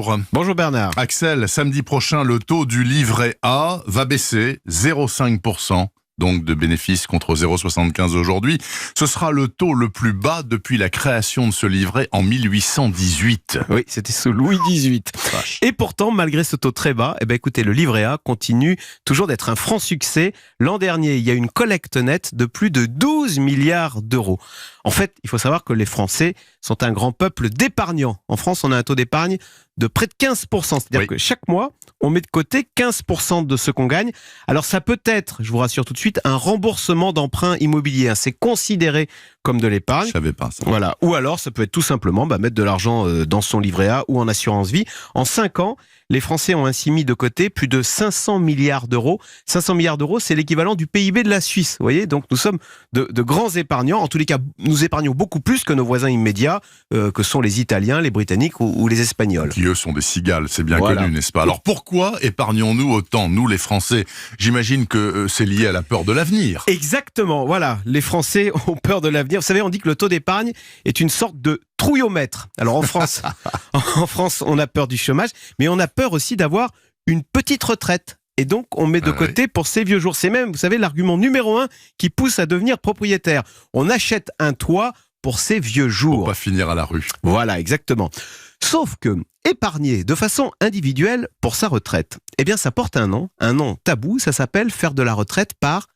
bonjour. Bonjour Bernard. Axel, samedi prochain, le taux du livret A va baisser 0,5%. Donc de bénéfices contre 0,75 aujourd'hui. Ce sera le taux le plus bas depuis la création de ce livret en 1818. Oui, c'était sous Louis XVIII. Et pourtant, malgré ce taux très bas, écoutez, le livret A continue toujours d'être un franc succès. L'an dernier, il y a une collecte nette de plus de 12 milliards d'euros. En fait, il faut savoir que les Français sont un grand peuple d'épargnants. En France, on a un taux d'épargne de près de 15%. C'est-à-dire que chaque mois, on met de côté 15% de ce qu'on gagne. Alors ça peut être, je vous rassure tout de suite, un remboursement d'emprunt immobilier. C'est considéré comme de l'épargne. Je savais pas ça. Voilà. Ou alors, ça peut être tout simplement mettre de l'argent dans son livret A ou en assurance vie. En 5 ans, les Français ont ainsi mis de côté plus de 500 milliards d'euros. 500 milliards d'euros, c'est l'équivalent du PIB de la Suisse. Vous voyez, donc nous sommes de grands épargnants. En tous les cas, nous épargnons beaucoup plus que nos voisins immédiats, que sont les Italiens, les Britanniques ou les Espagnols. Qui eux sont des cigales, c'est bien connu, n'est-ce pas? Alors pourquoi épargnons-nous autant, nous les Français? J'imagine que c'est lié à la peur de l'avenir. Exactement, voilà. Les Français ont peur de l'avenir. Vous savez, on dit que le taux d'épargne est une sorte de trouillomètre. Alors en France, on a peur du chômage, mais on a peur aussi d'avoir une petite retraite. Et donc, on met de côté pour ses vieux jours. C'est même, vous savez, l'argument numéro 1 qui pousse à devenir propriétaire. On achète un toit pour ses vieux jours. Pour pas finir à la rue. Voilà, exactement. Sauf que épargner de façon individuelle pour sa retraite, ça porte un nom tabou, ça s'appelle faire de la retraite par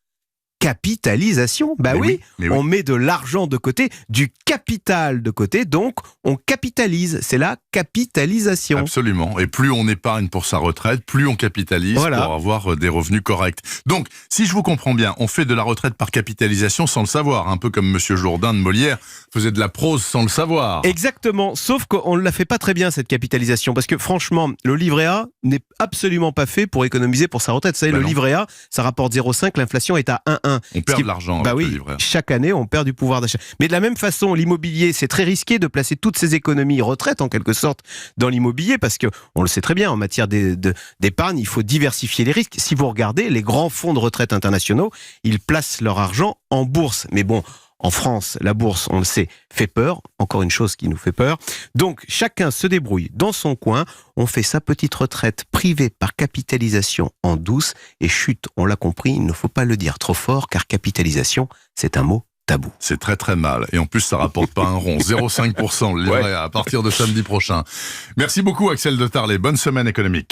capitalisation. Oui, on met de l'argent de côté, du capital de côté, donc on capitalise. C'est la capitalisation. Absolument. Et plus on épargne pour sa retraite, plus on capitalise pour avoir des revenus corrects. Donc, si je vous comprends bien, on fait de la retraite par capitalisation sans le savoir, un peu comme Monsieur Jourdain de Molière faisait de la prose sans le savoir. Exactement, sauf qu'on ne la fait pas très bien cette capitalisation, parce que franchement, le livret A n'est absolument pas fait pour économiser pour sa retraite. Vous savez, le livret A, ça rapporte 0,5, l'inflation est à 1,1. On perd de l'argent avec le livret A. Chaque année, on perd du pouvoir d'achat. Mais de la même façon, l'immobilier, c'est très risqué de placer toutes ces économies retraite, en quelque sorte, dans l'immobilier, parce que, on le sait très bien, en matière d'épargne, il faut diversifier les risques. Si vous regardez, les grands fonds de retraite internationaux, ils placent leur argent en bourse. Mais bon, en France, la bourse, on le sait, fait peur. Encore une chose qui nous fait peur. Donc, chacun se débrouille dans son coin. On fait sa petite retraite privée par capitalisation en douce. Et chut, on l'a compris, il ne faut pas le dire trop fort, car capitalisation, c'est un mot tabou. C'est très très mal. Et en plus, ça rapporte pas un rond. 0,5% le livret A à partir de samedi prochain. Merci beaucoup, Axel de Tarlet. Bonne semaine économique.